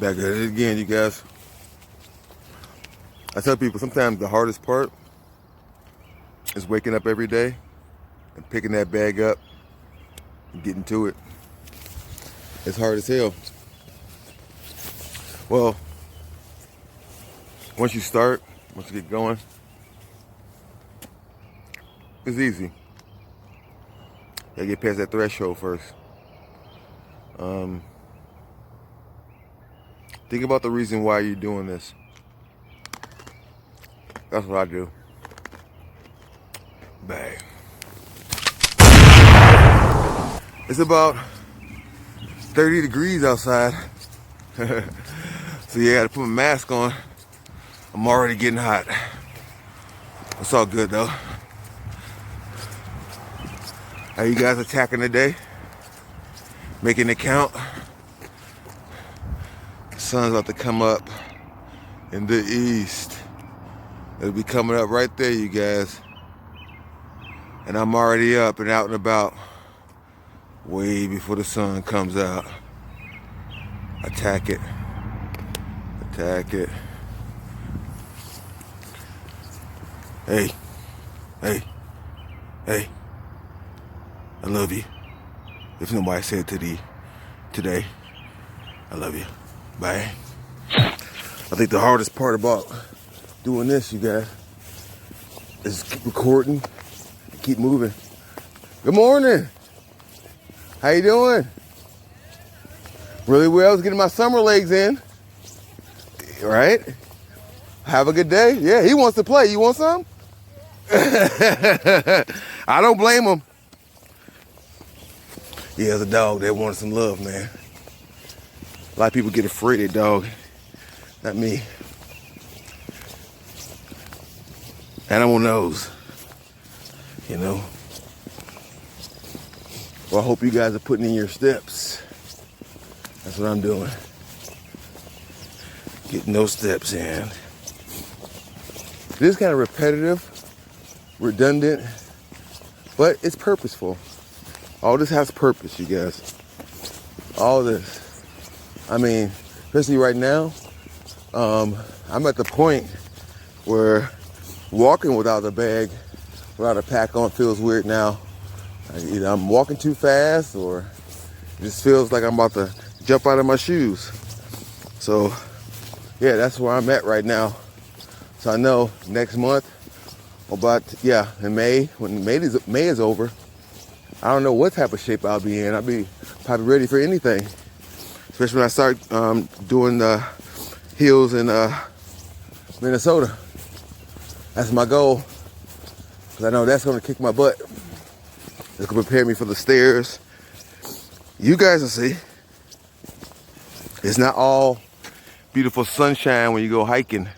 Back at it again, you guys. I tell people sometimes the hardest part is waking up every day and picking that bag up and getting to it. It's hard as hell. Well, once you start, once you get going, it's easy. You gotta get past that threshold first. Think about the reason why you're doing this. That's what I do. Bang. It's about 30 degrees outside. So yeah, I gotta put my mask on. I'm already getting hot. It's all good though. How you guys attacking the day? Making it count? The sun's about to come up in the east. It'll be coming up right there, you guys. And I'm already up and out and about way before the sun comes out. Attack it. Attack it. Hey. Hey. Hey. I love you. If nobody said to today, I love you. Bye. I think the hardest part about doing this, you guys, is keep recording and keep moving. Good morning. How you doing? Really well. I was getting my summer legs in. Right? Have a good day. Yeah, he wants to play. You want some? I don't blame him. Yeah, there's a dog that wanted some love, man. A lot of people get afraid of dog. Not me. Animal knows. You know. Well, I hope you guys are putting in your steps. That's what I'm doing. Getting those steps in. It is kind of repetitive, redundant, but it's purposeful. All this has purpose, you guys. All this. I mean, especially right now, I'm at the point where walking without a bag, without a pack on feels weird now. Either I'm walking too fast or it just feels like I'm about to jump out of my shoes. So, yeah, that's where I'm at right now. So I know next month, in May, when May is over, I don't know what type of shape I'll be in. I'll be probably ready for anything. Especially when I start doing the hills in Minnesota. That's my goal. Because I know that's going to kick my butt. It's going to prepare me for the stairs. You guys will see. It's not all beautiful sunshine when you go hiking.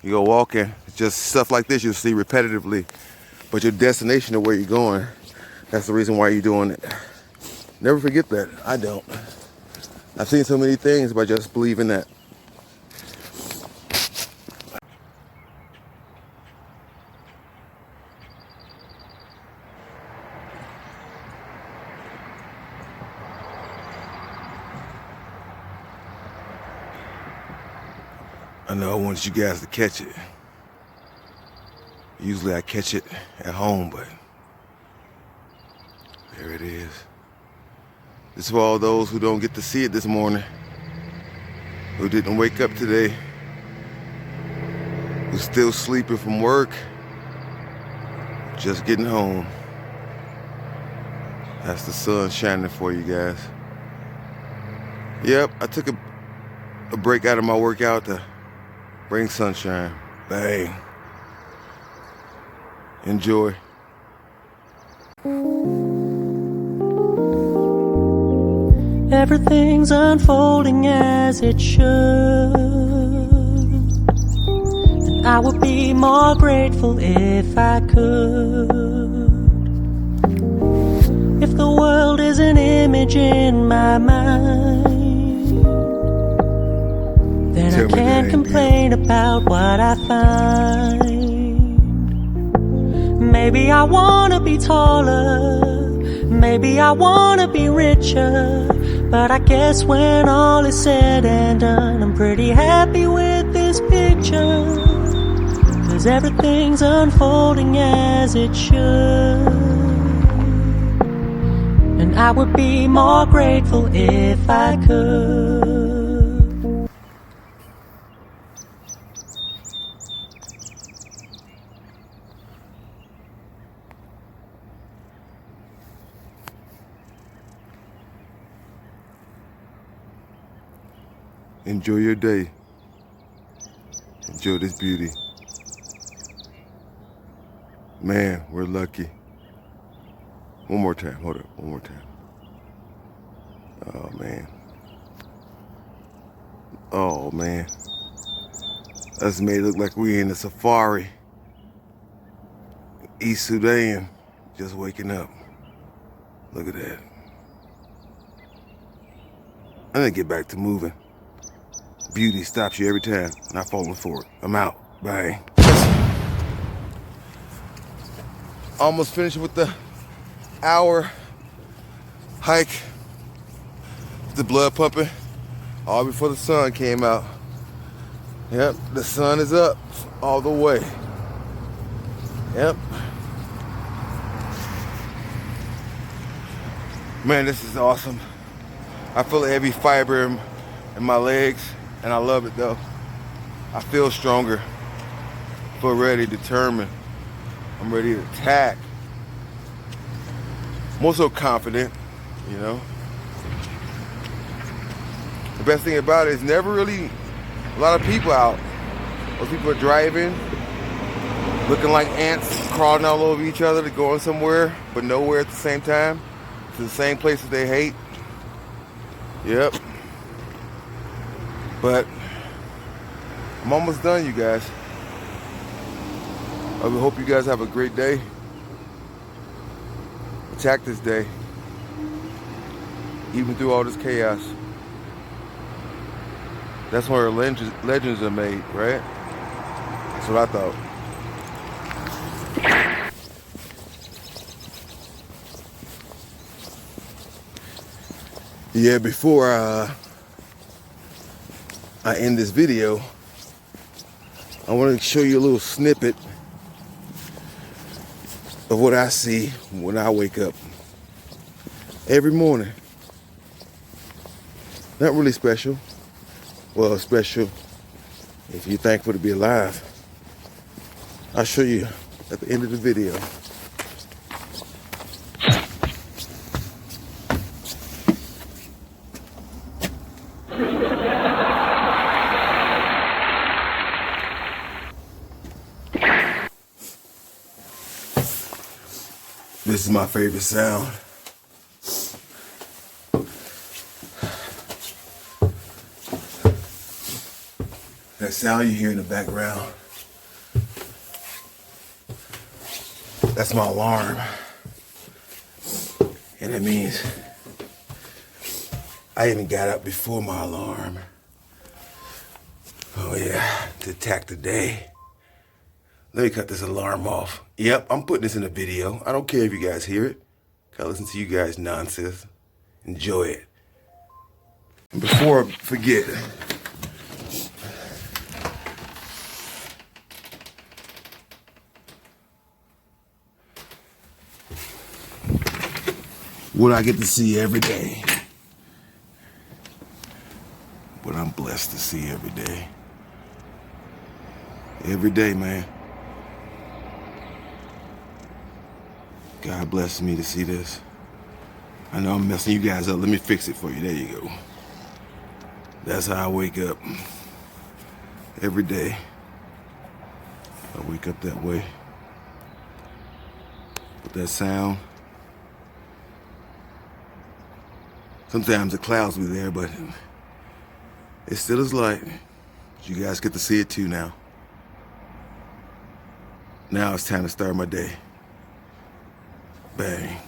You go walking. It's just stuff like this you'll see repetitively. But your destination of where you're going, that's the reason why you're doing it. Never forget that. I don't. I've seen so many things by just believing that. I know I wanted you guys to catch it. Usually I catch it at home, but there it is. This is for all those who don't get to see it this morning, who didn't wake up today, who's still sleeping from work, just getting home. That's the sun shining for you guys. Yep, I took a break out of my workout to bring sunshine. Bang. Enjoy. Everything's unfolding as it should, and I would be more grateful if I could. If the world is an image in my mind, then I can't complain about what I find. Maybe I wanna be taller, maybe I wanna be richer, But I guess when all is said and done, I'm pretty happy with this picture, 'cause everything's unfolding as it should. And I would be more grateful if I could. Enjoy your day. Enjoy this beauty. Man, we're lucky. One more time, hold up, one more time. Oh man. Oh man. That's made it look like we in a safari. East Sudan, just waking up. Look at that. I'm gonna get back to moving. Beauty stops you every time, not falling for it. I'm out, bye. Almost finished with the hour hike. The blood pumping, all before the sun came out. Yep, the sun is up all the way. Yep. Man, this is awesome. I feel every fiber in my legs, and I love it though. I feel stronger, feel ready, determined. I'm ready to attack. I'm also confident, you know. The best thing about it is never really a lot of people out. Most people are driving, looking like ants, crawling all over each other to going somewhere, but nowhere at the same time, to the same places they hate. Yep. But I'm almost done, you guys. I hope you guys have a great day. Attack this day, even through all this chaos. That's where legends are made, right? That's what I thought. Yeah, before I end this video, I want to show you a little snippet of what I see when I wake up every morning. Not really special. Well, special if you're thankful to be alive. I'll show you at the end of the video. This is my favorite sound. That sound you hear in the background, that's my alarm. And it means I even got up before my alarm. Oh yeah, to attack the day. Let me cut this alarm off. Yep, I'm putting this in a video. I don't care if you guys hear it. I listen to you guys' nonsense. Enjoy it. And before I forget, what I get to see every day. What I'm blessed to see every day. Every day, man. God bless me to see this. I know I'm messing you guys up. Let me fix it for you. There you go. That's how I wake up. Every day. I wake up that way. With that sound. Sometimes the clouds be there, but it still is light. You guys get to see it too now. Now it's time to start my day. Bang.